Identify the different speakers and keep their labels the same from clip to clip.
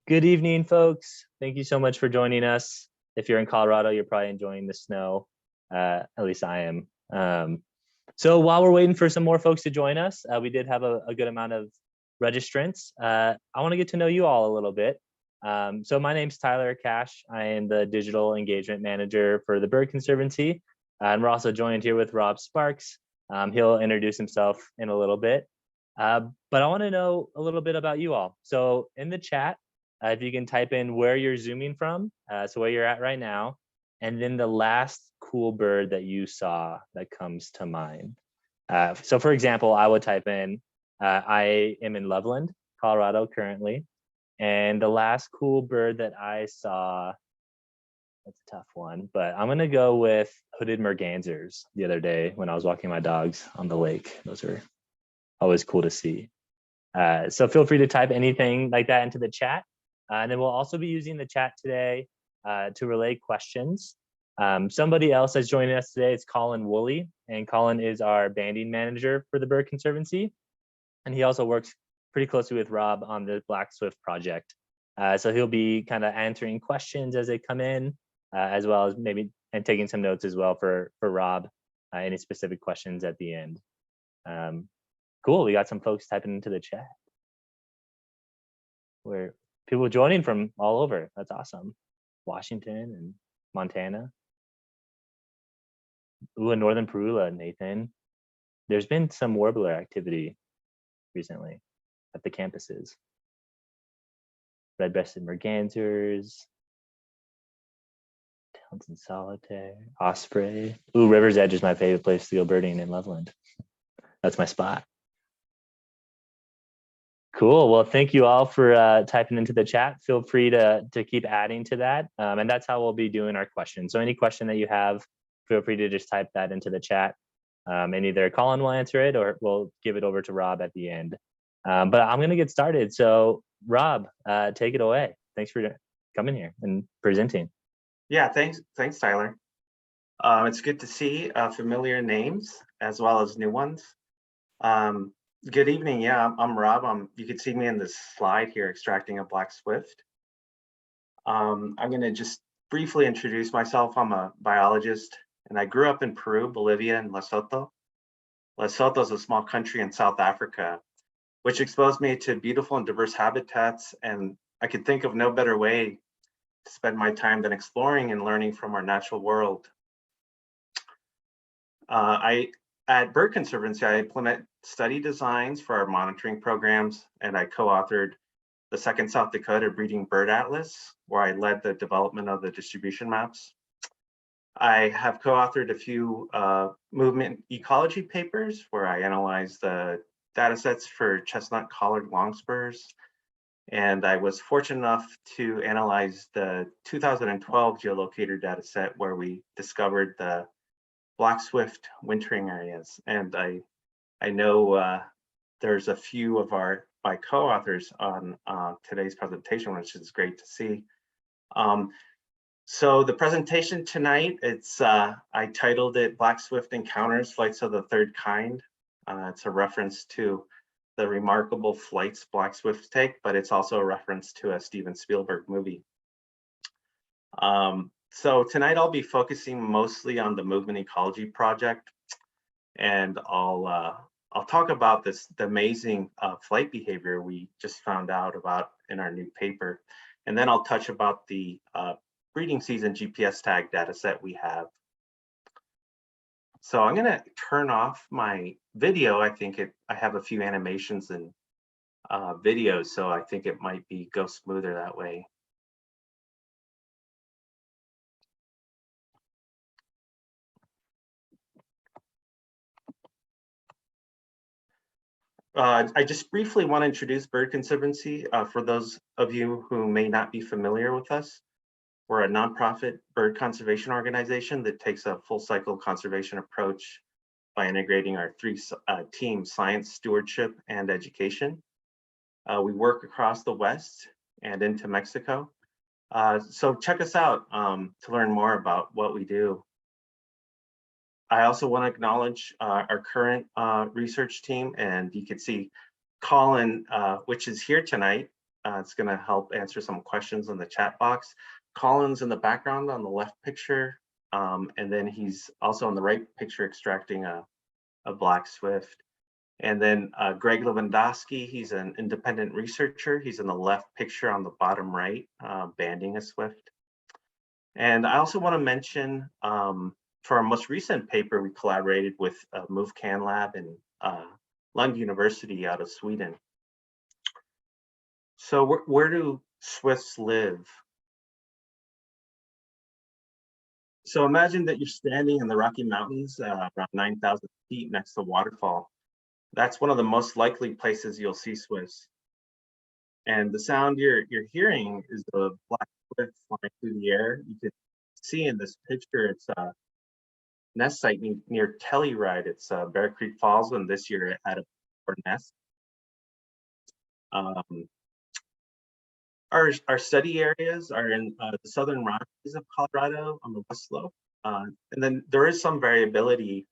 Speaker 1: Good evening, folks. Thank you so much for joining us. If you're in Colorado, you're probably enjoying the snow. At least I am. So while we're waiting for some more folks to join us, we did have a good amount of registrants. I want to get to know you all a little bit. So my name's Tyler Cash. I am the digital engagement manager for the Bird Conservancy. And we're also joined here with Rob Sparks. He'll introduce himself in a little bit. But I want to know a little bit about you all. So in the chat, if you can type in where you're zooming from, so where you're at right now, and then the last cool bird that you saw that comes to mind. So for example, I would type in, I am in Loveland, Colorado currently, and the last cool bird that I saw, that's a tough one, but I'm gonna go with hooded mergansers the other day when I was walking my dogs on the lake. Those are always cool to see. So feel free to type anything like that into the chat. And then we'll also be using the chat today to relay questions. Somebody else that's joining us today is Colin Woolley, and Colin is our banding manager for the Bird Conservancy. And he also works pretty closely with Rob on the Black Swift project. So he'll be kind of answering questions as they come in, as well as maybe and taking some notes as well for Rob, any specific questions at the end. Cool, we got some folks typing into the chat. Where people joining from all over. That's awesome. Washington and Montana. Ooh, in Northern Parula, Nathan. There's been some warbler activity recently at the campuses. Red-breasted mergansers. Townsend solitaire. Osprey. Ooh, River's Edge is my favorite place to go birding in Loveland. That's my spot. Cool. Well, thank you all for typing into the chat. Feel free to keep adding to that. And that's how we'll be doing our questions. So any question that you have, feel free to just type that into the chat. And either Colin will answer it or we'll give it over to Rob at the end. But I'm going to get started. So Rob, take it away. Thanks for coming here and presenting.
Speaker 2: Yeah, thanks, Tyler. It's good to see familiar names as well as new ones. Good evening. Yeah, I'm Rob. You can see me in this slide here, extracting a Black Swift. I'm going to just briefly introduce myself. I'm a biologist, and I grew up in Peru, Bolivia, and Lesotho. Lesotho is a small country in South Africa, which exposed me to beautiful and diverse habitats, and I could think of no better way to spend my time than exploring and learning from our natural world. At Bird Conservancy, I implement study designs for our monitoring programs, and I co-authored the second South Dakota Breeding Bird Atlas, where I led the development of the distribution maps. I have co-authored a few movement ecology papers where I analyzed the data sets for chestnut collared longspurs, and I was fortunate enough to analyze the 2012 geolocator data set where we discovered the Black Swift wintering areas, and I know there's a few of my co-authors on today's presentation, which is great to see. So the presentation tonight, I titled it Black Swift Encounters Flights of the Third Kind. It's a reference to the remarkable flights Black Swifts take, but it's also a reference to a Steven Spielberg movie. So tonight I'll be focusing mostly on the Movement Ecology project, and I'll talk about the amazing flight behavior we just found out about in our new paper, and then I'll touch about the breeding season GPS tag data set we have. So I'm going to turn off my video. I have a few animations and videos, so I think it might go smoother that way. I just briefly want to introduce Bird Conservancy for those of you who may not be familiar with us. We're a nonprofit bird conservation organization that takes a full cycle conservation approach by integrating our three teams: science, stewardship, and education. We work across the West and into Mexico. So check us out to learn more about what we do. I also want to acknowledge our current research team, and you can see Colin, which is here tonight, It's going to help answer some questions in the chat box. Colin's in the background on the left picture, and then he's also on the right picture extracting a Black Swift. And then Greg Lewandowski, he's an independent researcher. He's in the left picture on the bottom right, banding a Swift. And I also want to mention, for our most recent paper, we collaborated with MoveCan Lab and Lund University out of Sweden. So where do Swifts live? So imagine that you're standing in the Rocky Mountains, around 9,000 feet next to a waterfall. That's one of the most likely places you'll see Swifts. And the sound you're hearing is the Black Swift flying through the air. You can see in this picture, it's a nest site near Telluride. It's Bear Creek Falls, and this year it had a nest. Our study areas are in the southern Rockies of Colorado on the west slope. And then there is some variability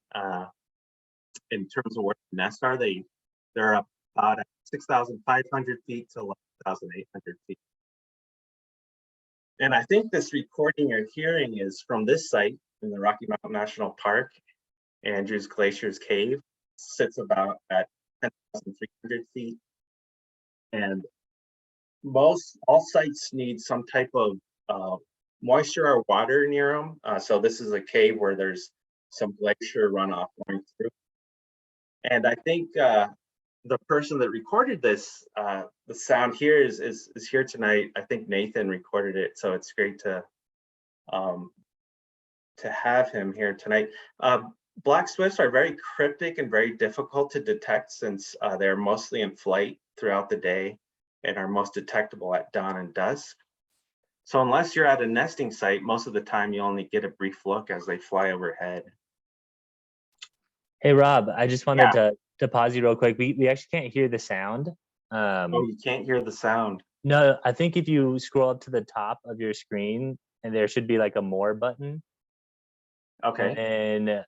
Speaker 2: in terms of where the nests are. They're up about 6,500 feet to 11,800 feet. And I think this recording you're hearing is from this site in the Rocky Mountain National Park. Andrews Glacier's Cave sits about at 10,300 feet. And all sites need some type of moisture or water near them. So this is a cave where there's some glacier runoff going through. And I think the person that recorded this, the sound here is here tonight. I think Nathan recorded it, so it's great to have him here tonight. Black Swifts are very cryptic and very difficult to detect since they're mostly in flight throughout the day and are most detectable at dawn and dusk. So unless you're at a nesting site, most of the time you only get a brief look as they fly overhead.
Speaker 1: Hey, Rob, I just wanted to pause you real quick. We actually can't hear the sound.
Speaker 2: Oh, you can't hear the sound?
Speaker 1: No, I think if you scroll up to the top of your screen, and there should be like a more button.
Speaker 2: Okay.
Speaker 1: And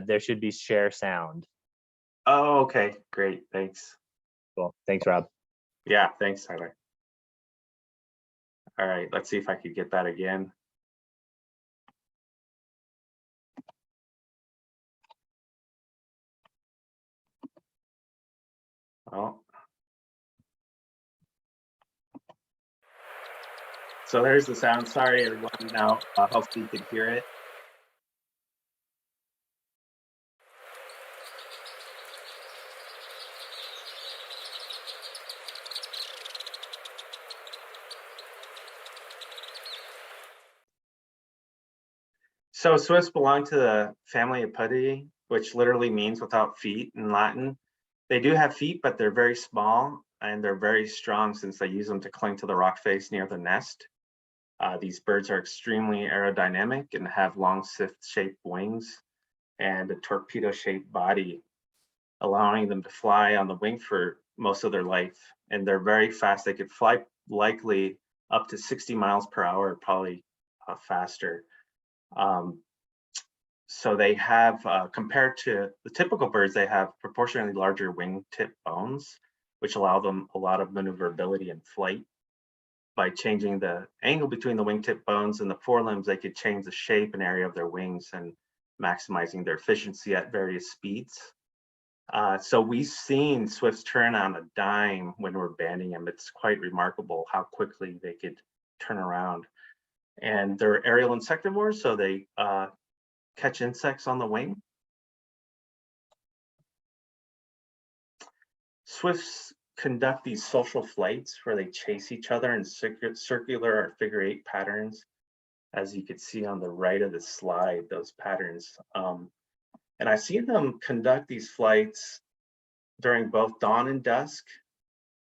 Speaker 1: there should be share sound.
Speaker 2: Oh, okay. Great. Thanks.
Speaker 1: Cool. Thanks, Rob.
Speaker 2: Yeah, thanks, Tyler. All right, let's see if I could get that again. Oh. So there's the sound. Sorry, everyone. Now, hopefully you can hear it. So Swifts belong to the family Apidae, which literally means without feet in Latin. They do have feet, but they're very small and they're very strong since they use them to cling to the rock face near the nest. These birds are extremely aerodynamic and have long sift-shaped wings and a torpedo-shaped body, allowing them to fly on the wing for most of their life. And they're very fast. They could fly likely up to 60 miles per hour, probably faster. So they have, compared to the typical birds, they have proportionally larger wingtip bones, which allow them a lot of maneuverability in flight. By changing the angle between the wingtip bones and the forelimbs, they could change the shape and area of their wings and maximizing their efficiency at various speeds. So we've seen Swifts turn on a dime when we're banding them. It's quite remarkable how quickly they could turn around. And they're aerial insectivores, so they catch insects on the wing. Swifts conduct these social flights where they chase each other in circular or figure-8 patterns, as you could see on the right of the slide, those patterns. And I've seen them conduct these flights during both dawn and dusk,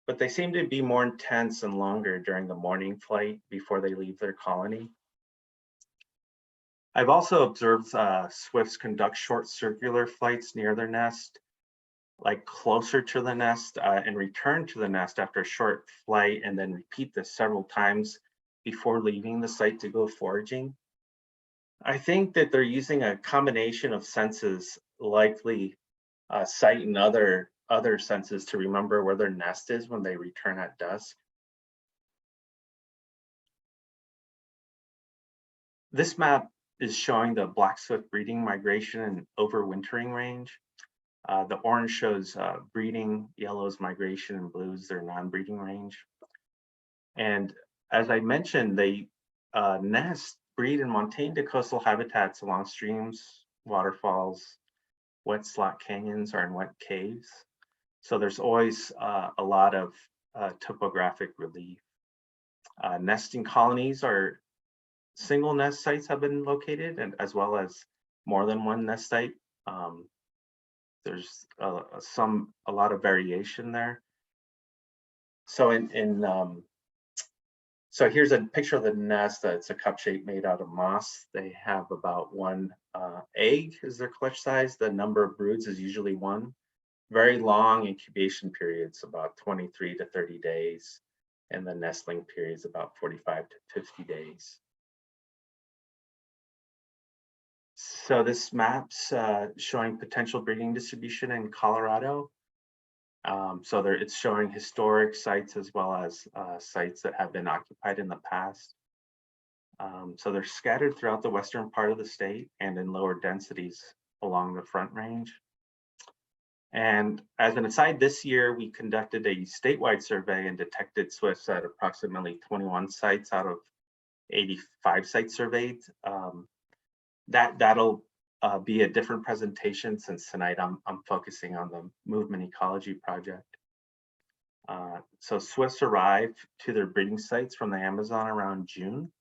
Speaker 2: but they seem to be more intense and longer during the morning flight before they leave their colony. I've also observed Swifts conduct short circular flights near their nest, like closer to the nest, and return to the nest after a short flight, and then repeat this several times before leaving the site to go foraging. I think that they're using a combination of senses, likely sight and other senses, to remember where their nest is when they return at dusk. This map is showing the Black Swift breeding, migration, and overwintering range. The orange shows breeding, yellow is migration, and blue is their non-breeding range. And as I mentioned, they breed in montane to coastal habitats along streams, waterfalls, wet slot canyons, or in wet caves. So there's always a lot of topographic relief. Nesting colonies are single nest sites have been located, and as well as more than one nest site. There's a lot of variation there. So so here's a picture of the nest. It's a cup shape made out of moss. They have about one egg is their clutch size. The number of broods is usually one. Very long incubation periods, about 23 to 30 days. And the nestling period is about 45 to 50 days. So this map's showing potential breeding distribution in Colorado. So it's showing historic sites as well as sites that have been occupied in the past. So they're scattered throughout the western part of the state and in lower densities along the Front Range. And as an aside, this year we conducted a statewide survey and detected swifts at approximately 21 sites out of 85 sites surveyed. That'll be a different presentation, since tonight I'm focusing on the Movement Ecology project. So swifts arrive to their breeding sites from the Amazon around June.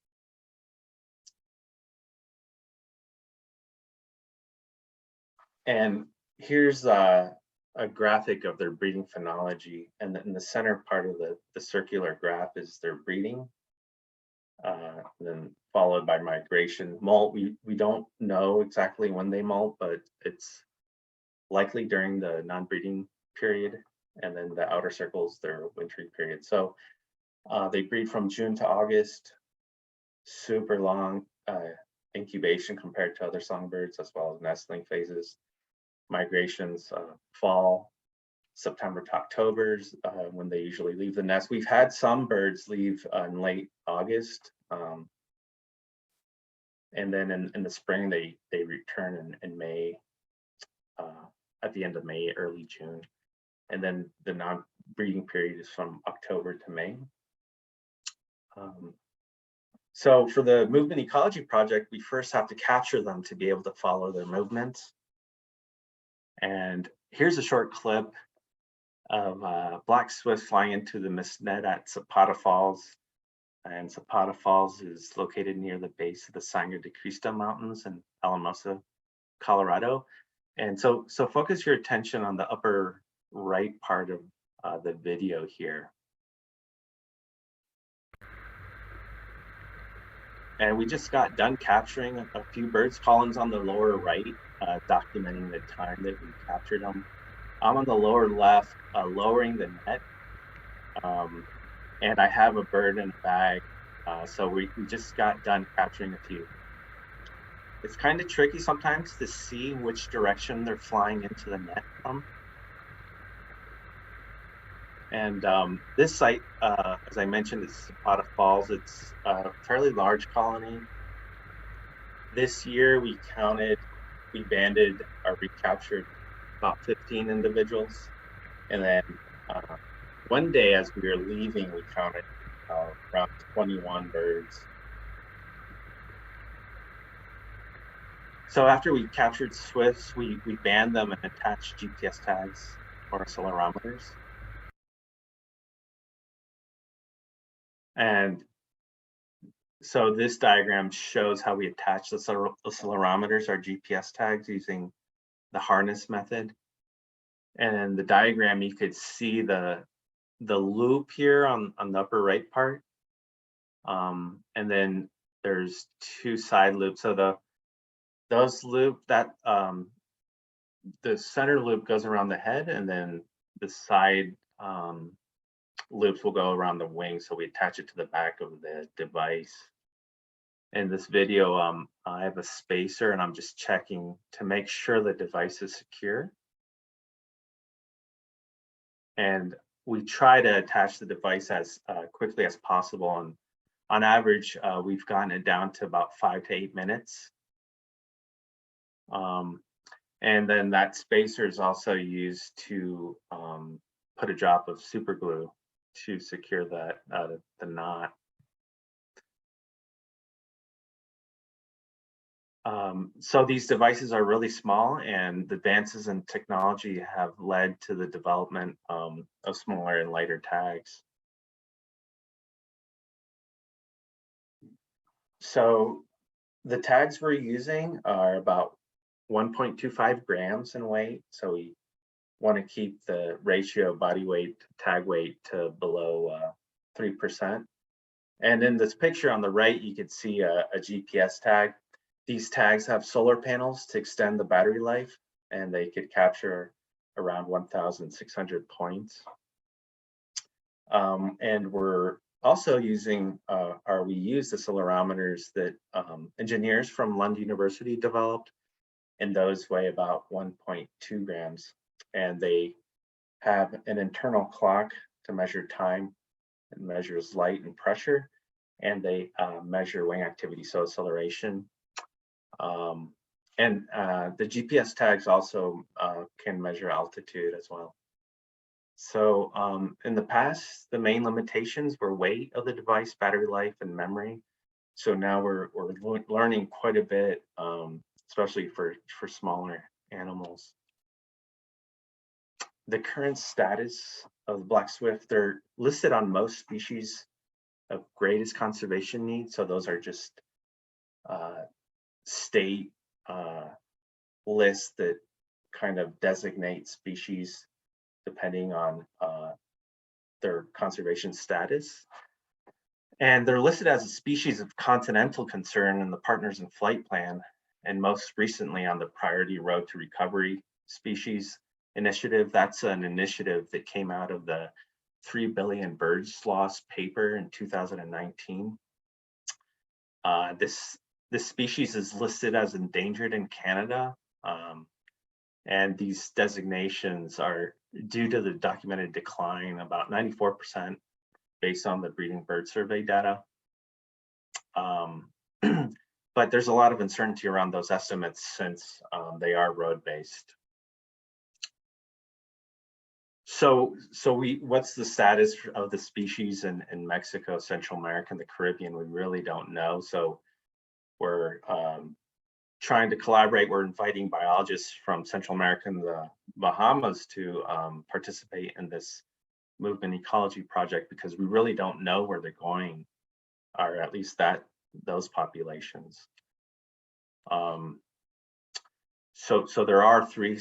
Speaker 2: And here's a graphic of their breeding phenology, and in the center part of the circular graph is their breeding. Then followed by migration. Molt, we don't know exactly when they molt, but it's likely during the non-breeding period, and then the outer circles their wintry period. So they breed from June to August, super long incubation compared to other songbirds, as well as nestling phases. Migrations fall, September to October's when they usually leave the nest. We've had some birds leave in late August, and then in the spring they return in May, at the end of May, early June, and then the non-breeding period is from October to May. So for the Movement Ecology project, we first have to capture them to be able to follow their movements. And here's a short clip of black swift flying into the mist net at Zapata Falls. And Zapata Falls is located near the base of the Sangre de Cristo Mountains in Alamosa, Colorado. And so focus your attention on the upper right part of the video here. And we just got done capturing a few birds. Colin's on the lower right, documenting the time that we captured them. I'm on the lower left, lowering the net. And I have a bird in a bag. So we just got done capturing a few. It's kind of tricky sometimes to see which direction they're flying into the net from. And this site, as I mentioned, is Zapata Falls. It's a fairly large colony. This year we banded or recaptured about 15 individuals. And then one day as we were leaving, we counted around 21 birds. So after we captured swifts, we banned them and attached GPS tags or accelerometers. And so this diagram shows how we attach the accelerometers, our GPS tags, using the harness method. And in the diagram, you could see the loop here on the upper right part. And then there's two side loops. So those loop that the center loop goes around the head, and then the side loops will go around the wing. So we attach it to the back of the device. In this video, I have a spacer, and I'm just checking to make sure the device is secure. And we try to attach the device as quickly as possible. And on average, we've gotten it down to about 5 to 8 minutes. And then that spacer is also used to put a drop of super glue to secure that the knot. So these devices are really small, and advances in technology have led to the development of smaller and lighter tags. So the tags we're using are about 1.25 grams in weight. So we want to keep the ratio of body weight to tag weight to below 3%. And in this picture on the right, you can see a GPS tag. These tags have solar panels to extend the battery life, and they could capture around 1,600 points. And we're also using, we use the accelerometers that engineers from London University developed, and those weigh about 1.2 grams. And they have an internal clock to measure time. It measures light and pressure, and they measure wing activity, so acceleration. And the GPS tags also can measure altitude as well. So in the past, the main limitations were weight of the device, battery life, and memory. So now we're learning quite a bit, especially for smaller animals. The current status of Black Swift, they're listed on most species of greatest conservation need. So those are just state lists that kind of designate species depending on their conservation status. And they're listed as a species of continental concern in the Partners in Flight Plan, and most recently on the Priority Road to Recovery Species Initiative. That's an initiative that came out of the 3 billion birds lost paper in 2019. This species is listed as endangered in Canada, and these designations are due to the documented decline, about 94%, based on the breeding bird survey data. But there's a lot of uncertainty around those estimates since they are road-based. So what's the status of the species in Mexico, Central America, and the Caribbean? We really don't know. So we're trying to collaborate. We're inviting biologists from Central America and the Bahamas to participate in this movement ecology project, because we really don't know where they're going, or at least those populations. So there are 3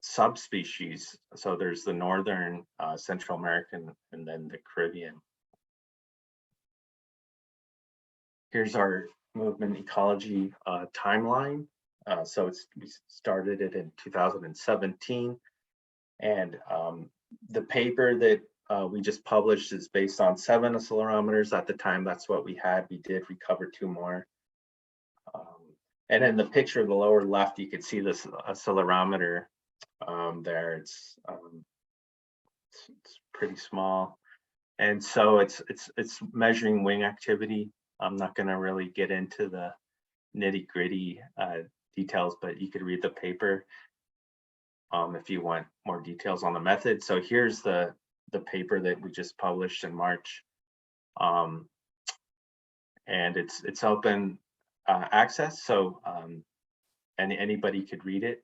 Speaker 2: subspecies. So there's the Northern, Central American, and then the Caribbean. Here's our movement ecology timeline. So we started it in 2017, and the paper that we just published is based on 7 accelerometers. At the time, that's what we had. We did recover 2 more. And in the picture in the lower left, you can see this accelerometer there. It's pretty small, and so it's measuring wing activity. I'm not going to really get into the nitty-gritty details, but you could read the paper if you want more details on the method. So here's the paper that we just published in March, and it's open access, so anybody could read it.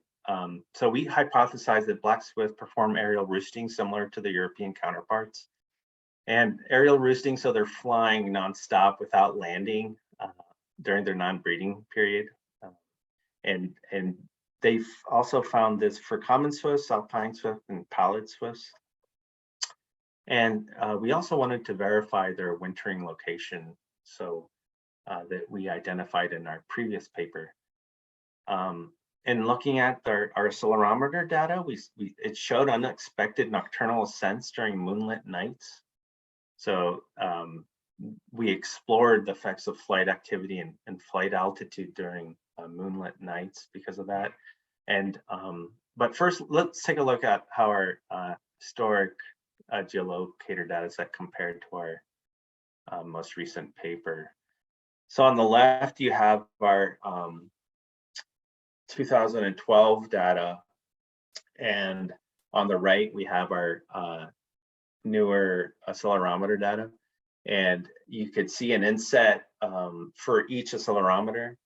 Speaker 2: So we hypothesized that Black Swift perform aerial roosting similar to the European counterparts. And aerial roosting, so they're flying nonstop without landing during their non-breeding period. And they've also found this for common swifts, alpine swift, and pallid swifts. And we also wanted to verify their wintering location, so that we identified in our previous paper. And looking at our accelerometer data, it showed unexpected nocturnal ascents during moonlit nights. So we explored the effects of flight activity and flight altitude during moonlit nights because of that. And but first, let's take a look at how our historic geolocator data set compared to our most recent paper. So on the left, you have our 2012 data, and on the right, we have our newer accelerometer data. And you could see an inset for each accelerometer.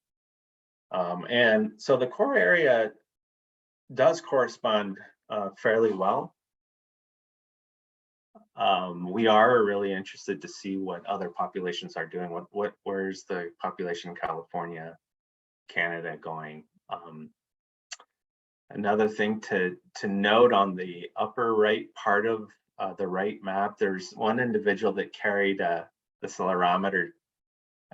Speaker 2: And so the core area does correspond fairly well. We are really interested to see what other populations are doing. Where's the population in California, Canada going? Another thing to note on the upper right part of the right map, there's one individual that carried the accelerometer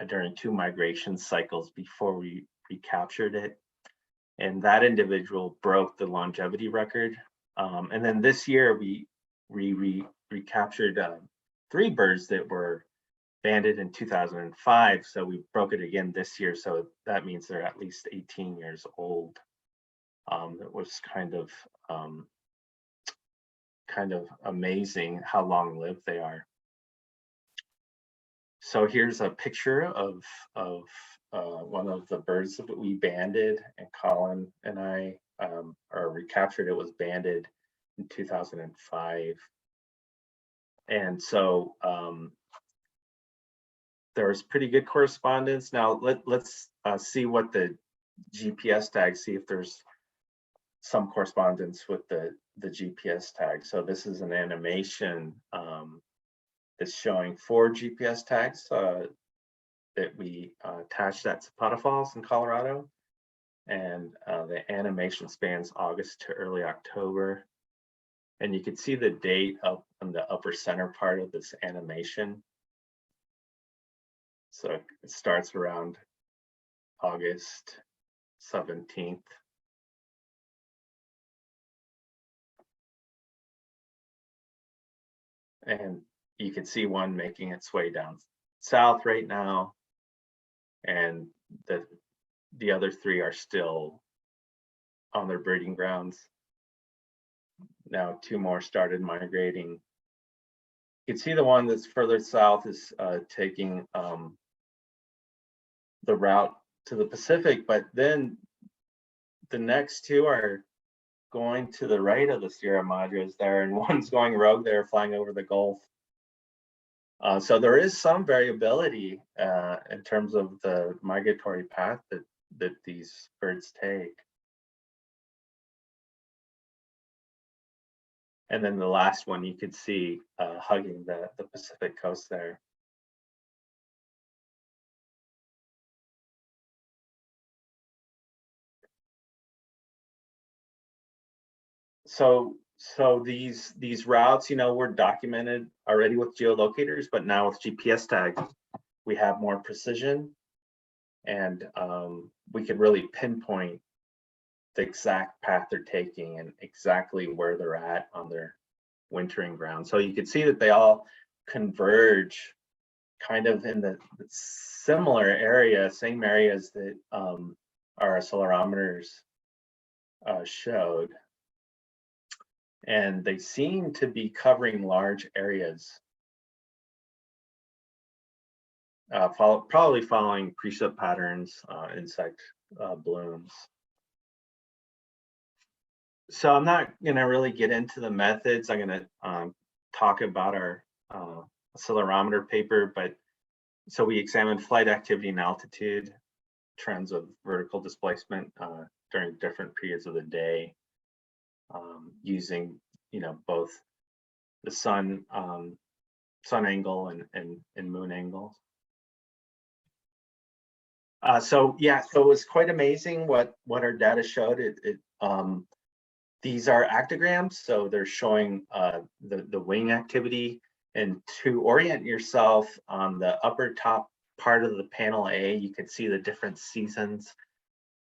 Speaker 2: during 2 migration cycles before we recaptured it. And that individual broke the longevity record. And then this year we recaptured 3 birds that were banded in 2005. So we broke it again this year. So that means they're at least 18 years old. It was kind of amazing how long-lived they are. So here's a picture of one of the birds that we banded, and Colin and I or recaptured. It was banded in 2005, and so there was pretty good correspondence. Now let's see what the GPS tags, see if there's some correspondence with the GPS tag. So this is an animation that's showing 4 GPS tags that we attached at Zapata Falls in Colorado. And the animation spans August to early October. And you can see the date up on the upper center part of this animation. So it starts around August 17th. And you can see one making its way down south right now. And the other 3 are still on their breeding grounds. Now 2 more started migrating. You can see the one that's further south is taking the route to the Pacific, but then the next 2 are going to the right of the Sierra Madres there, and one's going rogue there, flying over the Gulf. So there is some variability in terms of the migratory path that these birds take. And then the last one you could see hugging the Pacific coast there. So these routes, were documented already with geolocators, but now with GPS tags, we have more precision, and we can really pinpoint the exact path they're taking and exactly where they're at on their wintering ground. So you can see that they all converge kind of in the similar area, same areas that our accelerometers showed. And they seem to be covering large areas, probably following precip patterns, insect blooms. So I'm not going to really get into the methods. I'm going to talk about our accelerometer paper, but so we examined flight activity and altitude, trends of vertical displacement during different periods of the day, using both the sun angle and moon angles. So it was quite amazing what our data showed. These are actograms, so they're showing the wing activity. And to orient yourself, on the upper top part of the panel A, you can see the different seasons.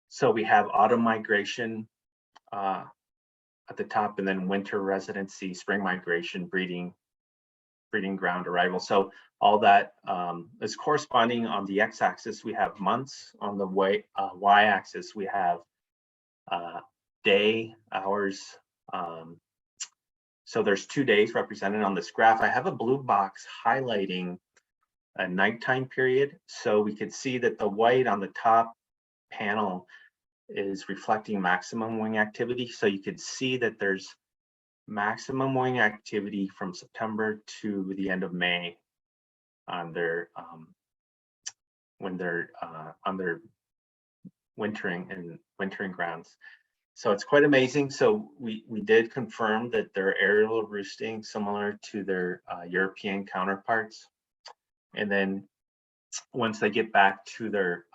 Speaker 2: So we have autumn migration at the top, and then winter residency, spring migration, breeding ground arrival. So all that is corresponding. On the x-axis, we have months. On the y-axis, we have day, hours. So there's 2 days represented on this graph. I have a blue box highlighting a nighttime period. So we could see that the white on the top panel is reflecting maximum wing activity. So you could see that there's maximum wing activity from September to the end of May on their when they're on their wintering grounds. So it's quite amazing. So we did confirm that they're aerial roosting similar to their European counterparts. And then once they get back to their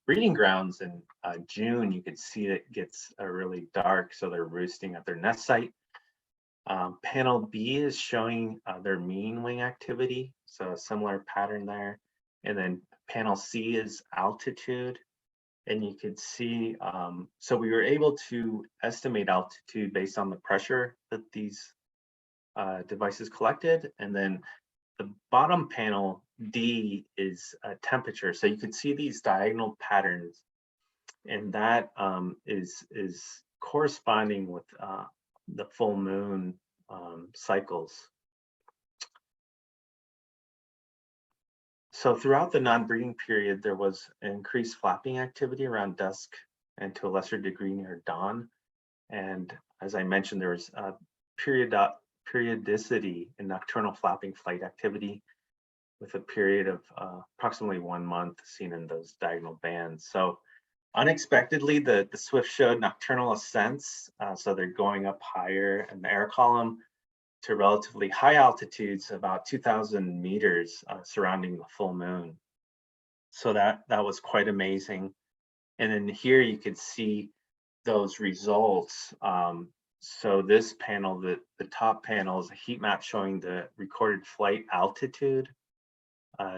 Speaker 2: breeding grounds in June, you could see it gets really dark. So they're roosting at their nest site. Panel B is showing their mean wing activity. So a similar pattern there. And then panel C is altitude. And you could see, so we were able to estimate altitude based on the pressure that these devices collected. And then the bottom panel D is temperature. So you can see these diagonal patterns, and that is corresponding with the full moon cycles. So throughout the non-breeding period, there was increased flapping activity around dusk and to a lesser degree near dawn. And as I mentioned, there was periodicity in nocturnal flapping flight activity with a period of approximately 1 month seen in those diagonal bands. So unexpectedly, the Swift showed nocturnal ascents. So they're going up higher in the air column to relatively high altitudes, about 2,000 meters surrounding the full moon. So that was quite amazing. And then here you could see those results. So this panel, the top panel is a heat map showing the recorded flight altitude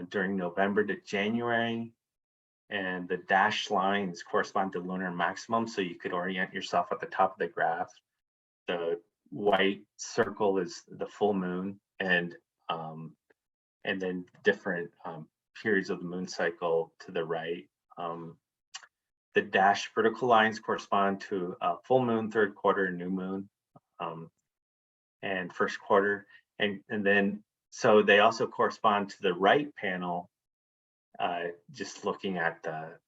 Speaker 2: during November to January. And the dashed lines correspond to lunar maximum. So you could orient yourself at the top of the graph. The white circle is the full moon, and then different periods of the moon cycle to the right. The dashed vertical lines correspond to full moon, third quarter, new moon, and first quarter, and then so they also correspond to the right panel. Just looking at the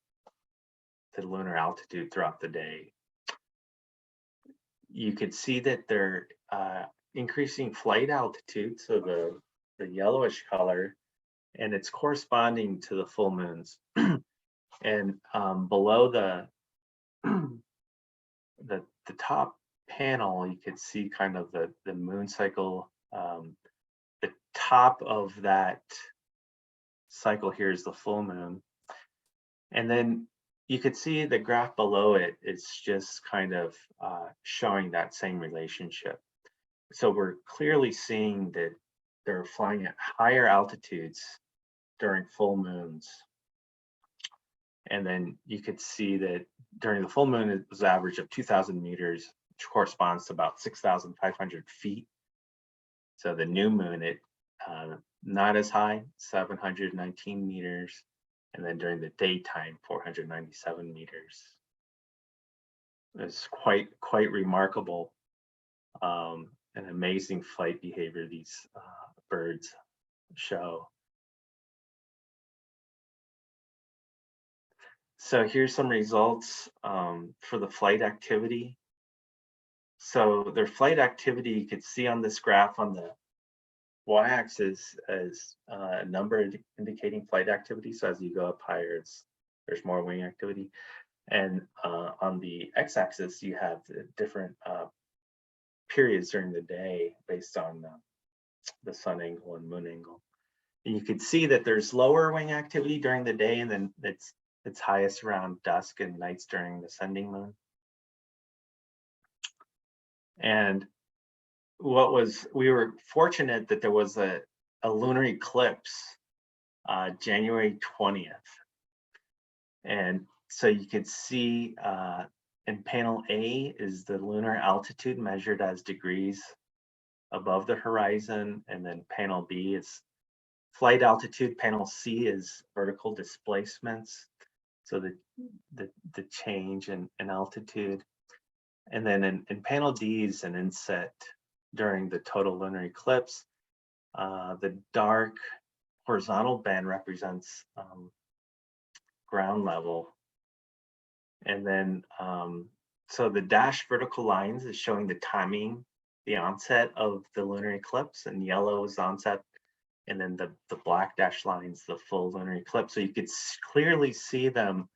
Speaker 2: lunar altitude throughout the day, you could see that they're increasing flight altitude, so the yellowish color, and it's corresponding to the full moons. And below the top panel, you could see kind of the moon cycle. The top of that cycle here is the full moon, and then you could see the graph below it is just kind of showing that same relationship. So we're clearly seeing that they're flying at higher altitudes during full moons. And then you could see that during the full moon, it was an average of 2,000 meters, which corresponds to about 6,500 feet. So the new moon, it not as high, 719 meters. And then during the daytime, 497 meters. It's quite remarkable. An amazing flight behavior these birds show. So here's some results for the flight activity. So their flight activity, you could see on this graph on the y-axis as a number indicating flight activity. So as you go up higher, there's more wing activity. And on the x-axis, you have the different periods during the day based on the sun angle and moon angle. And you could see that there's lower wing activity during the day, and then it's highest around dusk and nights during the ascending moon. And we were fortunate that there was a lunar eclipse January 20th. And so you could see in panel A is the lunar altitude measured as degrees above the horizon. And then panel B is flight altitude. Panel C is vertical displacements. So the change in altitude. And then in panel D is an inset during the total lunar eclipse. The dark horizontal band represents ground level. And then, so the dashed vertical lines is showing the timing, the onset of the lunar eclipse, and yellow is the onset. And then the black dashed lines, the full lunar eclipse. So you could clearly see them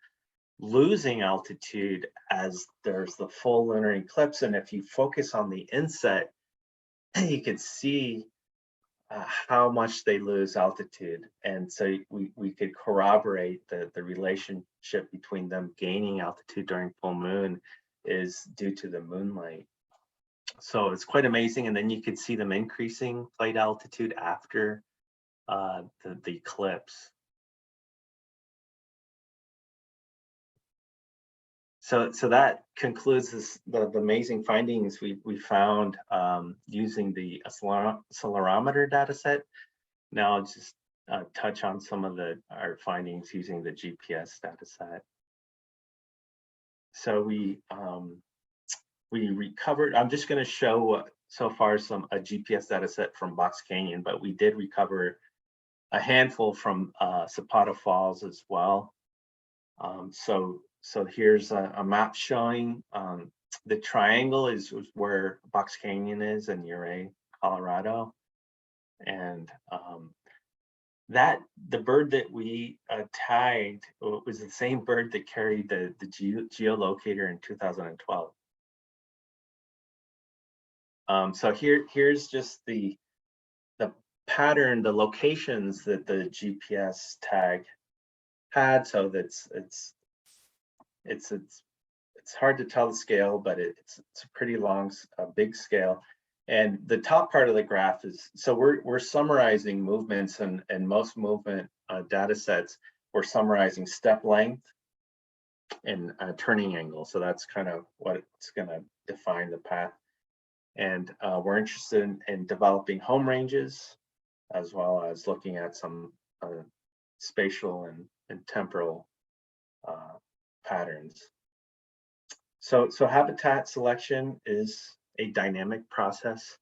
Speaker 2: losing altitude as there's the full lunar eclipse. And if you focus on the inset, you could see how much they lose altitude. And so we could corroborate the relationship between them gaining altitude during full moon is due to the moonlight. So it's quite amazing. And then you could see them increasing flight altitude after the eclipse. So that concludes the amazing findings we found using the accelerometer data set. Now I'll just touch on some of our findings using the GPS data set. So we recovered, I'm just going to show so far a GPS data set from Box Canyon, but we did recover a handful from Zapata Falls as well. So here's a map showing the triangle is where Box Canyon is in Ouray, Colorado. And the bird that we tagged was the same bird that carried the geolocator in 2012. So here's just the pattern, the locations that the GPS tag had. So that's it's hard to tell the scale, but it's a pretty long, big scale. And the top part of the graph is, so we're summarizing movements, and most movement data sets, we're summarizing step length and turning angle. So that's kind of what's going to define the path. And we're interested in developing home ranges, as well as looking at some spatial and temporal patterns. So habitat selection is a dynamic process,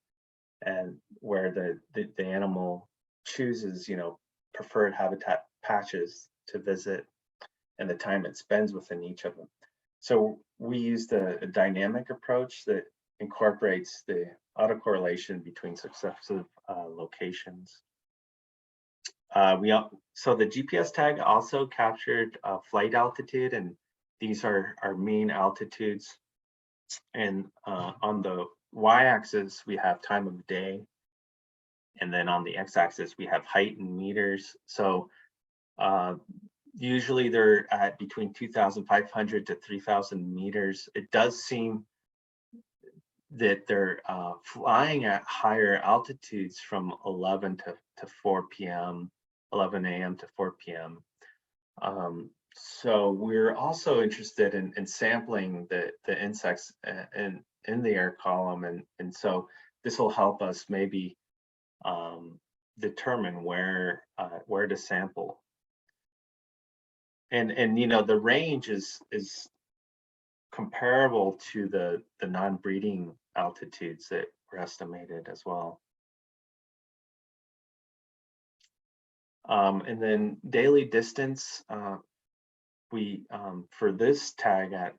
Speaker 2: and where the animal chooses, preferred habitat patches to visit and the time it spends within each of them. So we used a dynamic approach that incorporates the autocorrelation between successive locations. So the GPS tag also captured flight altitude, and these are our mean altitudes. And on the y-axis, we have time of day. And then on the x-axis, we have height in meters. So usually they're at between 2,500 to 3,000 meters. It does seem that they're flying at higher altitudes from 11 to 4 p.m., 11 a.m. to 4 p.m. So we're also interested in sampling the insects in the air column, and so this will help us maybe determine where to sample. And the range is comparable to the non-breeding altitudes that were estimated as well. And then daily distance, we for this tag at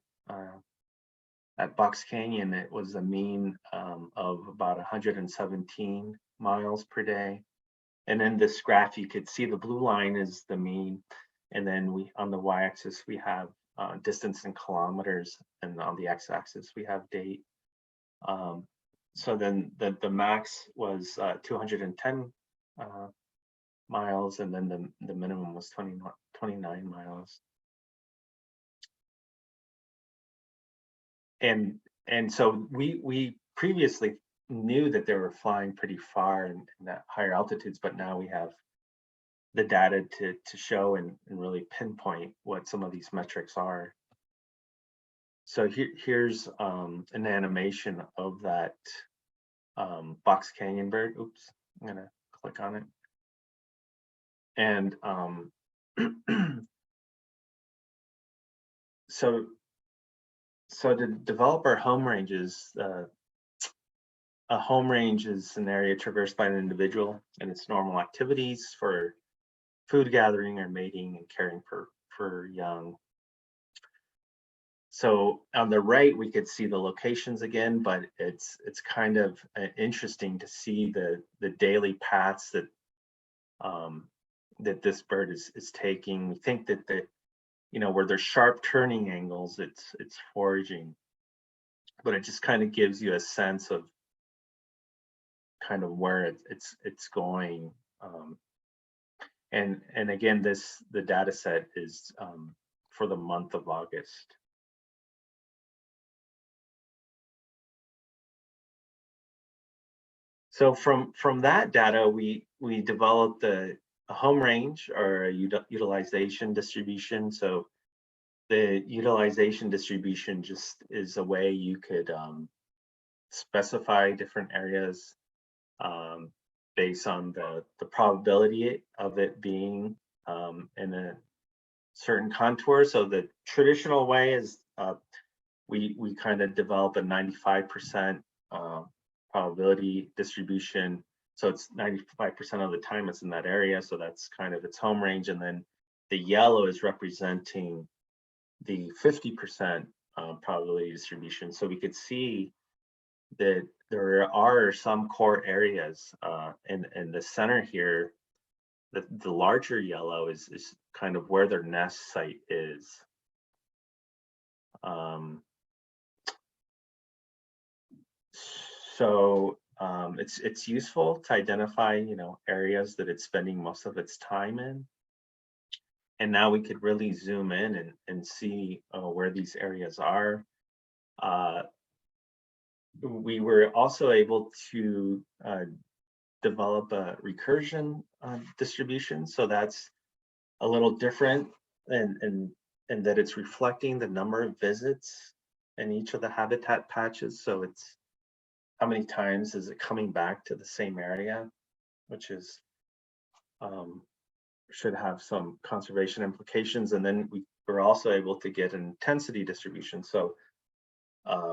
Speaker 2: Box Canyon, it was a mean of about 117 miles per day. And in this graph, you could see the blue line is the mean, and then on the y-axis we have distance in kilometers, and on the x-axis we have date. So then the max was 210 miles, and then the minimum was 29 miles. And so we previously knew that they were flying pretty far in that higher altitudes, but now we have the data to show and really pinpoint what some of these metrics are. So here's an animation of that Box Canyon bird. Oops, I'm gonna click on it. And so to develop our home ranges, a home range is an area traversed by an individual and its normal activities for food gathering or mating and caring for young. So on the right, we could see the locations again, but it's kind of interesting to see the daily paths that that this bird is taking. We think that where there's sharp turning angles, it's foraging, but it just kind of gives you a sense of kind of where it's going. And again, the data set is for the month of August. So from that data, we developed a home range or a utilization distribution. So the utilization distribution just is a way you could specify different areas based on the probability of it being in a certain contour. So the traditional way is we kind of develop a 95% probability distribution. So it's 95% of the time it's in that area. So that's kind of its home range. And then the yellow is representing the 50% probability distribution. So we could see that there are some core areas in the center here. The larger yellow is kind of where their nest site is. So it's useful to identify, areas that it's spending most of its time in. And now we could really zoom in and see where these areas are. We were also able to develop a recursion distribution. So that's a little different and that it's reflecting the number of visits in each of the habitat patches. So it's how many times is it coming back to the same area, which is should have some conservation implications. And then we were also able to get an intensity distribution. So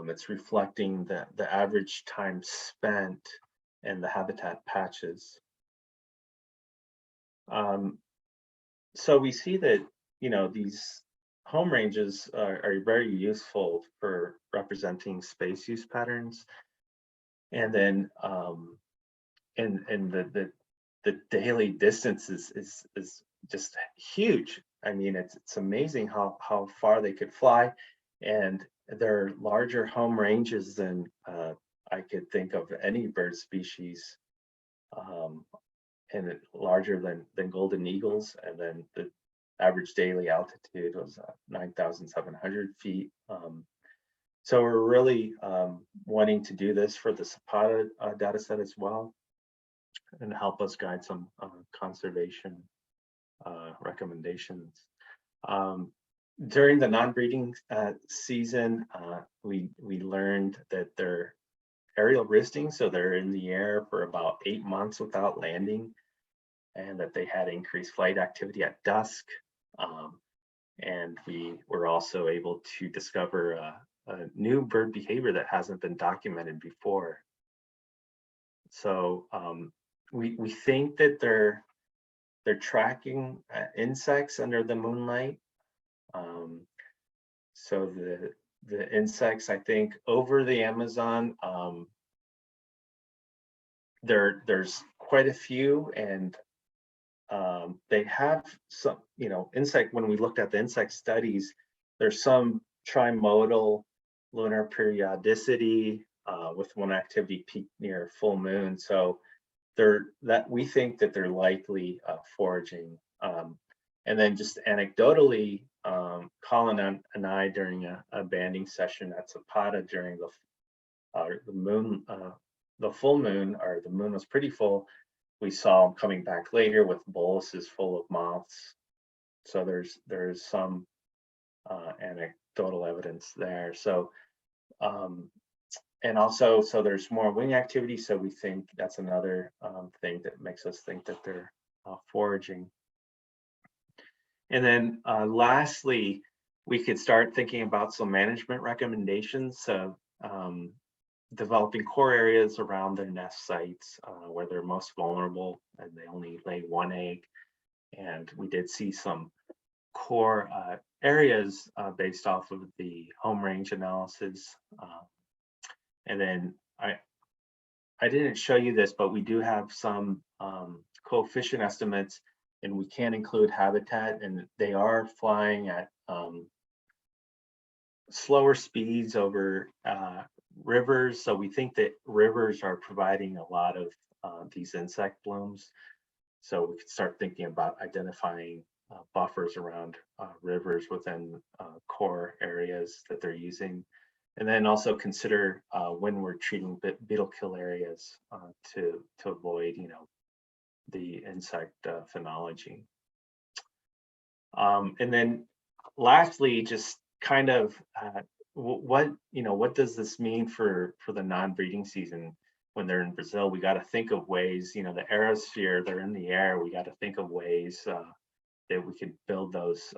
Speaker 2: it's reflecting the average time spent in the habitat patches. So we see that, these home ranges are very useful for representing space use patterns. And then and the daily distance is just huge. I mean, it's amazing how far they could fly, and they're larger home ranges than I could think of any bird species, and larger than golden eagles. And then the average daily altitude was 9,700 feet. So we're really wanting to do this for the Zapata data set as well, and help us guide some conservation recommendations. During the non-breeding season, we learned that they're aerial risting, so they're in the air for about 8 months without landing, and that they had increased flight activity at dusk. And we were also able to discover a new bird behavior that hasn't been documented before. So we think that they're tracking insects under the moonlight. So the insects, I think, over the Amazon, there's quite a few, and they have some, insect. When we looked at the insect studies, there's some trimodal lunar periodicity with one activity peak near full moon. So we think that they're likely foraging. And then just anecdotally, Colin and I, during a banding session at Zapata during the moon, the full moon, or the moon was pretty full, we saw them coming back later with boluses full of moths. So there's some anecdotal evidence there. So and also, so there's more wing activity. So we think that's another thing that makes us think that they're foraging. And then lastly, we could start thinking about some management recommendations. So developing core areas around their nest sites where they're most vulnerable and they only lay one egg. And we did see some core areas based off of the home range analysis. And then I didn't show you this, but we do have some coefficient estimates, and we can include habitat, and they are flying at slower speeds over rivers. So we think that rivers are providing a lot of these insect blooms. So we could start thinking about identifying buffers around rivers within core areas that they're using. And then also consider when we're treating beetle kill areas to avoid, the insect phenology. And then lastly, just kind of what does this mean for the non-breeding season when they're in Brazil? We got to think of ways, the aerosphere, they're in the air. We got to think of ways that we could build those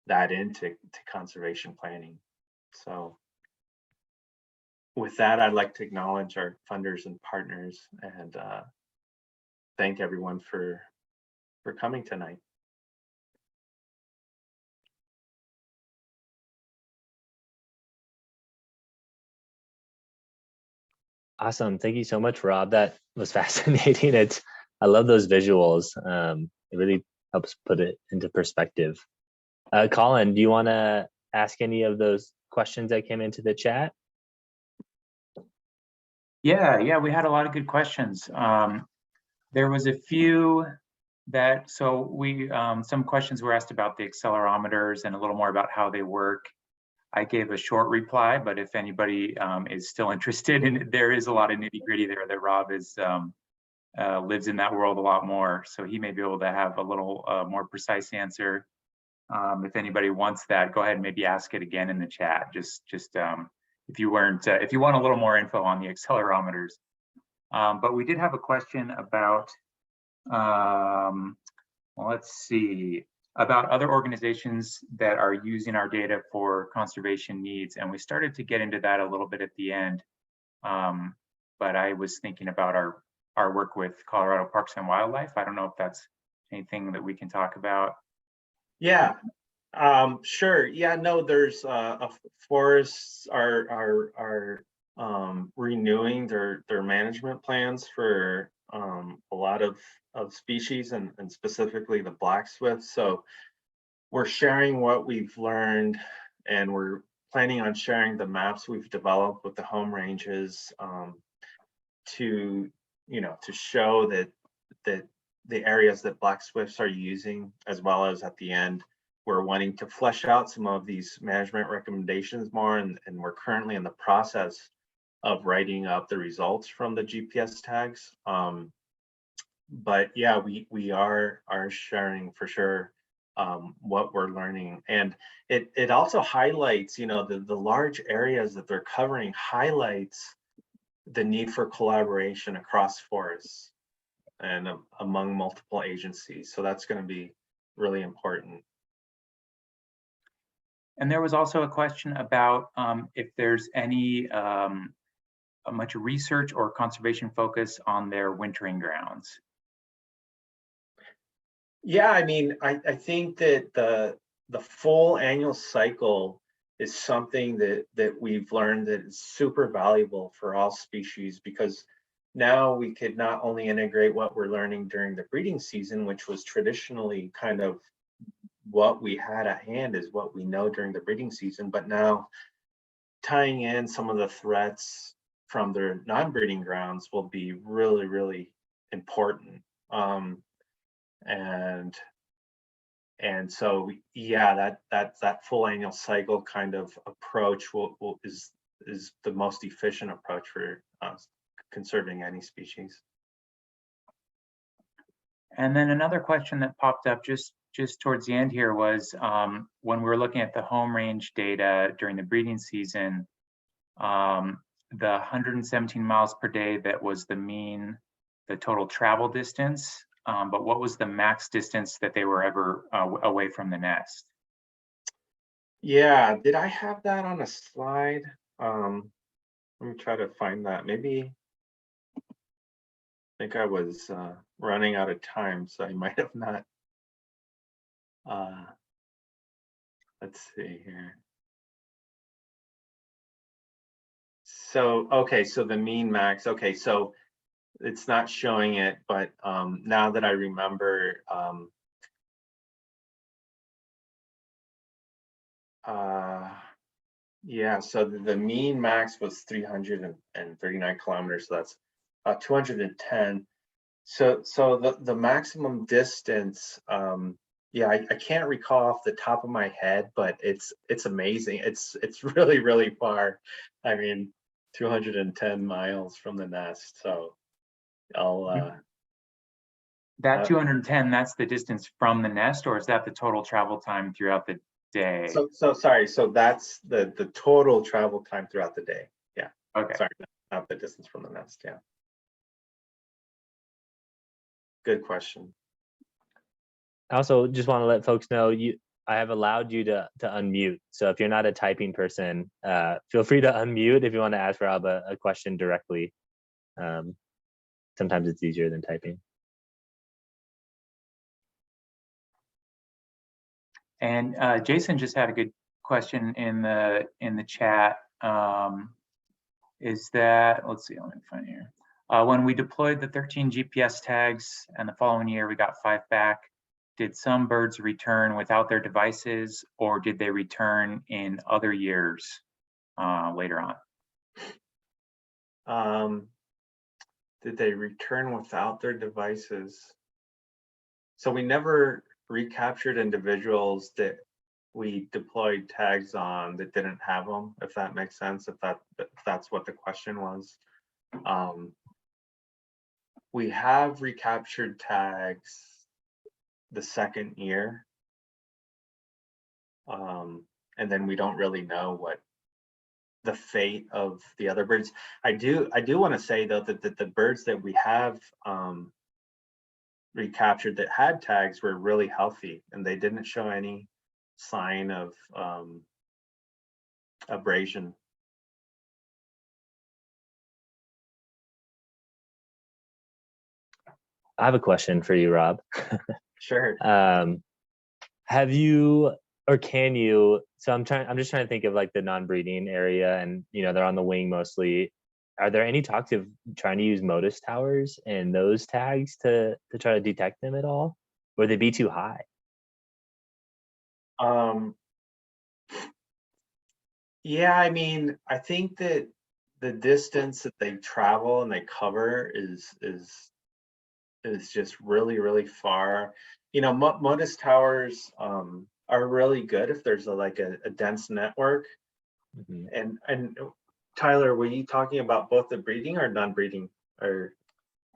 Speaker 2: that into conservation planning. So with that, I'd like to acknowledge our funders and partners and thank everyone for coming tonight.
Speaker 1: Awesome. Thank you so much, Rob. That was fascinating. I love those visuals. It really helps put it into perspective. Colin, do you want to ask any of those questions that came into the chat?
Speaker 3: Yeah, we had a lot of good questions. There was a few that, so we, some questions were asked about the accelerometers and a little more about how they work. I gave a short reply, but if anybody is still interested in it, there is a lot of nitty gritty there that Rob is lives in that world a lot more. So he may be able to have a little more precise answer. If anybody wants that, go ahead and maybe ask it again in the chat. Just if you weren't, if you want a little more info on the accelerometers. But we did have a question about, let's see, about other organizations that are using our data for conservation needs. And we started to get into that a little bit at the end. But I was thinking about our work with Colorado Parks and Wildlife. I don't know if that's anything that we can talk about.
Speaker 2: Yeah, sure. Yeah, no, there's forests are renewing their management plans for a lot of species and specifically the Black Swift. So we're sharing what we've learned, and we're planning on sharing the maps we've developed with the home ranges to show that the areas that Black Swifts are using, as well as at the end, we're wanting to flesh out some of these management recommendations more, and we're currently in the process of writing up the results from the GPS tags. But yeah, we are sharing for sure what we're learning, and it also highlights, the large areas that they're covering highlights the need for collaboration across forests and among multiple agencies. So that's going to be really important.
Speaker 3: And there was also a question about if there's any much research or conservation focus on their wintering grounds.
Speaker 2: Yeah, I mean, I think that the full annual cycle is something that we've learned that is super valuable for all species, because now we could not only integrate what we're learning during the breeding season, which was traditionally kind of what we had at hand is what we know during the breeding season, but now tying in some of the threats from their non-breeding grounds will be really, really important. And so, yeah, that full annual cycle kind of approach is the most efficient approach for conserving any species.
Speaker 3: And then another question that popped up just towards the end here was when we were looking at the home range data during the breeding season, the 117 miles per day, that was the total travel distance. But what was the max distance that they were ever away from the nest?
Speaker 2: Yeah, did I have that on a slide? Let me try to find that. Maybe think I was running out of time, so I might have not. Let's see here. So, okay, so the mean max, okay, so it's not showing it, but now that I remember, yeah, so the mean max was 339 kilometers, so that's 210. So the maximum distance, yeah, I can't recall off the top of my head, but it's amazing. It's really, really far. I mean, 210 miles from the nest. So I'll
Speaker 3: That 210, that's the distance from the nest, or is that the total travel time throughout the day?
Speaker 2: so sorry. So that's the total travel time throughout the day. Yeah.
Speaker 3: Okay.
Speaker 2: Sorry, not the distance from the nest. Yeah. Good question.
Speaker 1: I also just want to let folks know I have allowed you to unmute. So if you're not a typing person, feel free to unmute if you want to ask Rob a question directly. Sometimes it's easier than typing.
Speaker 3: And Jason just had a good question in the chat. Is that, let's see, let me find here. When we deployed the 13 GPS tags and the following year we got 5 back, did some birds return without their devices, or did they return in other years later on?
Speaker 2: Did they return without their devices? So we never recaptured individuals that we deployed tags on that didn't have them, if that makes sense, if that's what the question was. We have recaptured tags the second year, and then we don't really know what the fate of the other birds. I do want to say though that the birds that we have recaptured that had tags were really healthy, and they didn't show any sign of abrasion.
Speaker 1: I have a question for you, Rob.
Speaker 2: Sure.
Speaker 1: Have you, or can you, so I'm just trying to think of like the non-breeding area, and they're on the wing mostly. Are there any talks of trying to use MODIS towers and those tags to try to detect them at all? Would they be too high?
Speaker 2: Yeah, I mean, I think that the distance that they travel and they cover is just really, really far. MODIS towers are really good if there's a dense network. Mm-hmm. And Tyler, were you talking about both the breeding or non-breeding? Or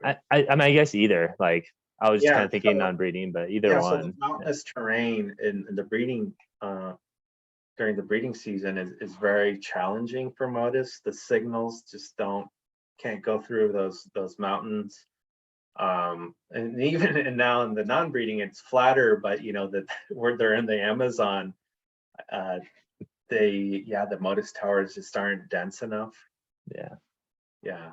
Speaker 1: I mean, I guess either. Like I was just kind of thinking non-breeding, but either one.
Speaker 2: So the mountainous terrain in the breeding during the breeding season is very challenging for MODIS. The signals just can't go through those mountains. And even now in the non-breeding, it's flatter, but that where they're in the Amazon, the MODIS towers just aren't dense enough. Yeah.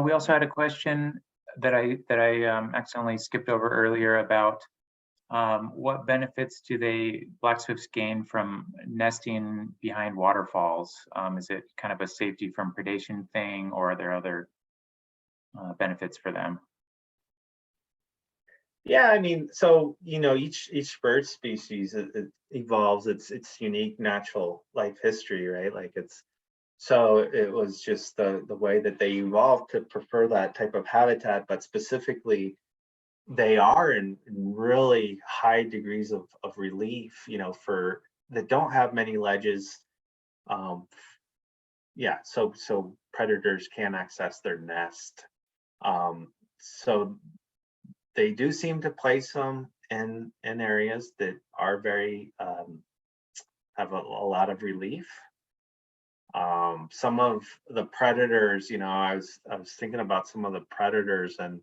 Speaker 3: We also had a question that I accidentally skipped over earlier about what benefits do Black Swifts gain from nesting behind waterfalls? Is it kind of a safety from predation thing, or are there other benefits for them?
Speaker 2: Yeah, I mean, so each bird species it evolves its unique natural life history, right? So it was just the way that they evolved to prefer that type of habitat, but specifically they are in really high degrees of relief, for that don't have many ledges. Yeah, so predators can access their nest. So they do seem to place them in areas that are very have a lot of relief. Some of the predators, I was thinking about some of the predators, and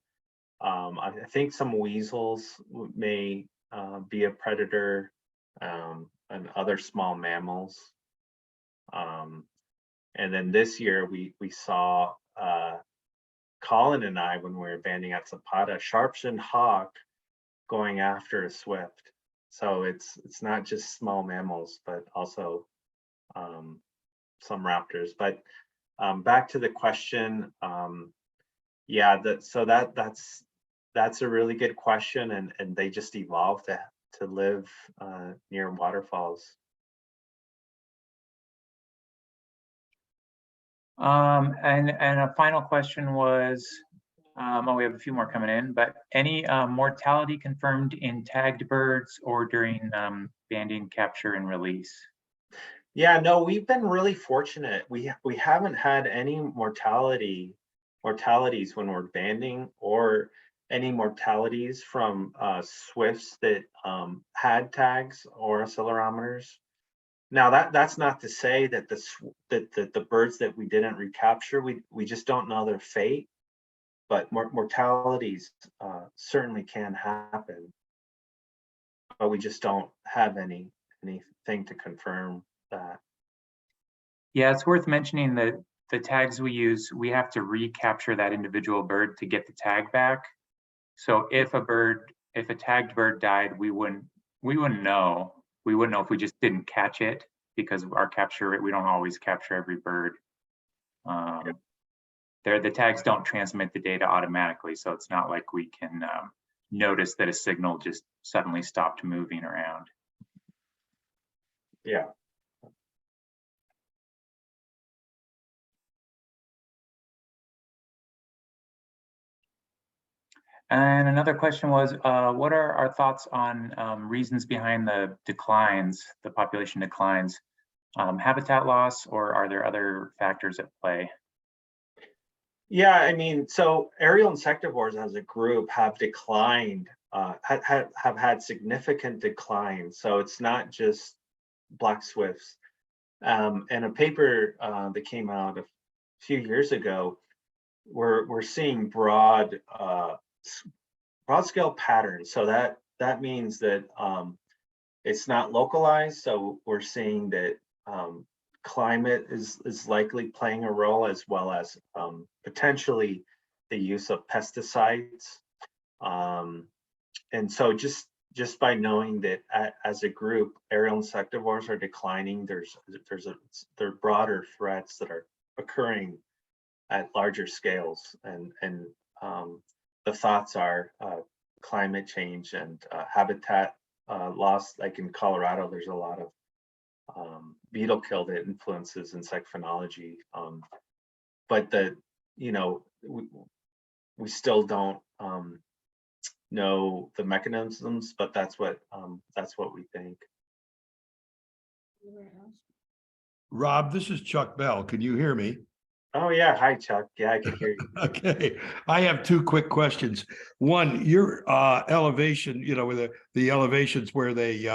Speaker 2: I think some weasels may be a predator, and other small mammals. And then this year we saw Colin and I, when we were banding at Zapata, sharp-shinned hawk going after a swift. So it's not just small mammals, but also some raptors. But back to the question, yeah, that's a really good question, and they just evolved to live near waterfalls.
Speaker 3: And a final question was, oh, we have a few more coming in, but any mortality confirmed in tagged birds or during banding, capture, and release?
Speaker 2: Yeah, no, we've been really fortunate. We haven't had any mortalities when we're banding, or any mortalities from swifts that had tags or accelerometers. Now that's not to say that the birds that we didn't recapture, we just don't know their fate, but mortalities certainly can happen, but we just don't have anything to confirm that.
Speaker 3: Yeah, it's worth mentioning that the tags we use, we have to recapture that individual bird to get the tag back. So if a tagged bird died, we wouldn't know. We wouldn't know if we just didn't catch it, because our capture rate, we don't always capture every bird. The tags don't transmit the data automatically, so it's not like we can notice that a signal just suddenly stopped moving around.
Speaker 2: Yeah.
Speaker 3: And another question was, what are our thoughts on reasons behind the declines, the population declines? Habitat loss, or are there other factors at play?
Speaker 2: Yeah, I mean, so aerial insectivores as a group have declined, have had significant decline. So it's not just black swifts. And a paper that came out a few years ago, we're seeing broad scale patterns. So that means that it's not localized. So we're seeing that climate is likely playing a role, as well as potentially the use of pesticides. And so just by knowing that as a group, aerial insectivores are declining, there are broader threats that are occurring at larger scales, and the thoughts are climate change and habitat loss. Like in Colorado, there's a lot of beetle kill that influences insect phenology, but we still don't know the mechanisms, but that's what we think.
Speaker 4: Rob, this is Chuck Bell. Can you hear me?
Speaker 2: Oh yeah, hi Chuck. Yeah, I can hear you.
Speaker 4: Okay, I have two quick questions. One, your elevation, with the elevations where they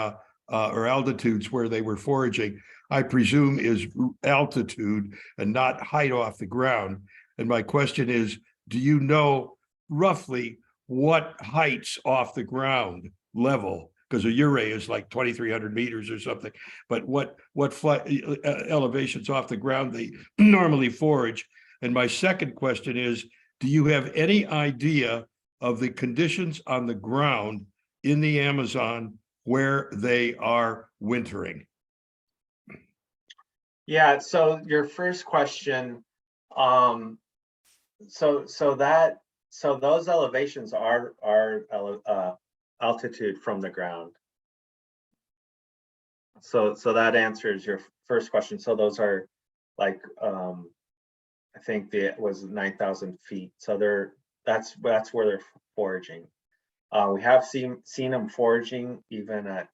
Speaker 4: or altitudes where they were foraging, I presume is altitude and not height off the ground. And my question is, do you know roughly what heights off the ground level? Because a Uray is like 2,300 meters or something. But what elevations off the ground they normally forage? And my second question is, do you have any idea of the conditions on the ground in the Amazon where they are wintering?
Speaker 2: Yeah, so your first question, so those elevations are altitude from the ground. So that answers your first question. So those are like I think it was 9,000 feet. So that's where they're foraging. We have seen them foraging even at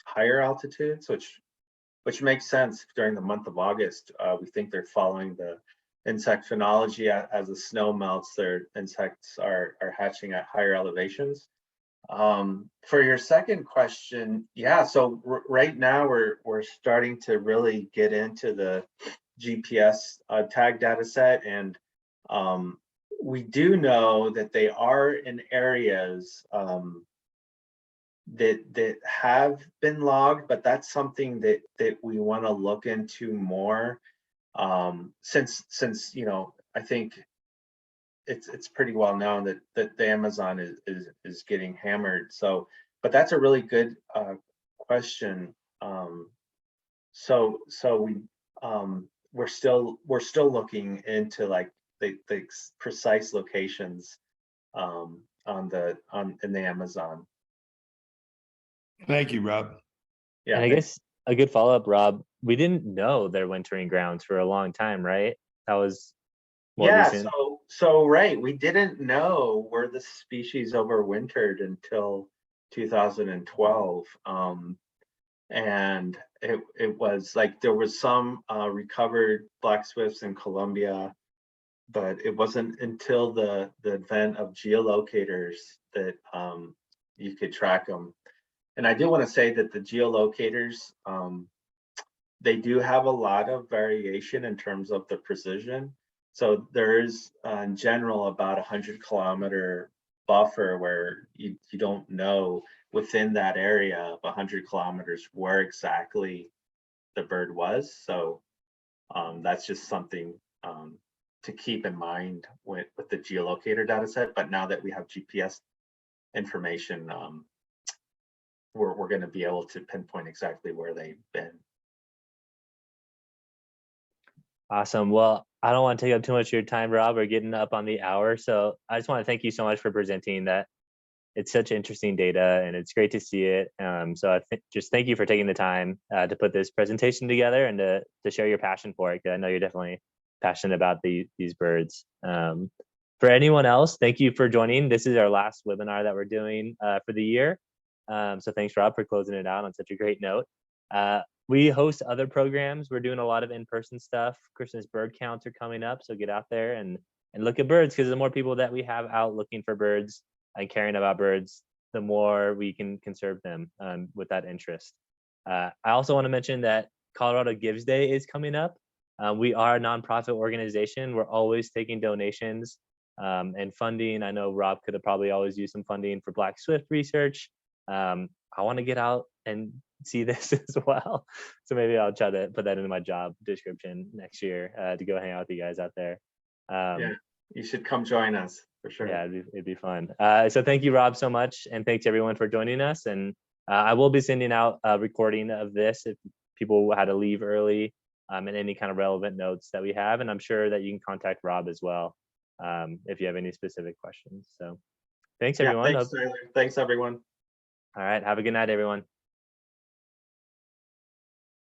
Speaker 2: higher altitudes, which makes sense during the month of August. We think they're following the insect phenology. As the snow melts, their insects are hatching at higher elevations. For your second question, yeah, so right now we're starting to really get into the GPS tag data set, and we do know that they are in areas that have been logged, but that's something that we want to look into more, since I think it's pretty well known that the Amazon is getting hammered. So, but that's a really good question. So we're still looking into like the precise locations in the Amazon.
Speaker 4: Thank you, Rob.
Speaker 2: Yeah,
Speaker 1: And I guess a good follow-up, Rob, we didn't know their wintering grounds for a long time, right? That was more
Speaker 2: yeah.
Speaker 1: recent.
Speaker 2: So right, we didn't know where the species overwintered until 2012. And it was like there was some recovered Black Swifts in Colombia, but it wasn't until the advent of geolocators that you could track them. And I do want to say that the geolocators, they do have a lot of variation in terms of the precision. So there is in general about 100-kilometer buffer where you don't know within that area of 100 kilometers where exactly the bird was. So that's just something to keep in mind with the geolocator data set. But now that we have GPS information, we're going to be able to pinpoint exactly where they've been.
Speaker 1: Awesome. Well, I don't want to take up too much of your time, Rob. We're getting up on the hour. So I just want to thank you so much for presenting that. It's such interesting data and it's great to see it. So I just thank you for taking the time to put this presentation together and to share your passion for it, because I know you're definitely passionate about these birds. For anyone else, thank you for joining. This is our last webinar that we're doing for the year. So thanks, Rob, for closing it out on such a great note. We host other programs. We're doing a lot of in-person stuff. Christmas bird counts are coming up, so get out there and look at birds, because the more people that we have out looking for birds and caring about birds, the more we can conserve them with that interest. I also want to mention that Colorado Gives Day is coming up. We are a nonprofit organization. We're always taking donations and funding. I know Rob could have probably always used some funding for Black Swift research. I want to get out and see this as well. So maybe I'll try to put that into my job description next year to go hang out with you guys out there.
Speaker 2: Yeah, you should come join us for sure.
Speaker 1: Yeah, it'd be fun. So thank you, Rob, so much. And thanks everyone for joining us. And I will be sending out a recording of this if people had to leave early and any kind of relevant notes that we have. And I'm sure that you can contact Rob as well if you have any specific questions. So thanks, everyone.
Speaker 2: Yeah, thanks, Tyler. Thanks, everyone.
Speaker 1: All right. Have a good night, everyone.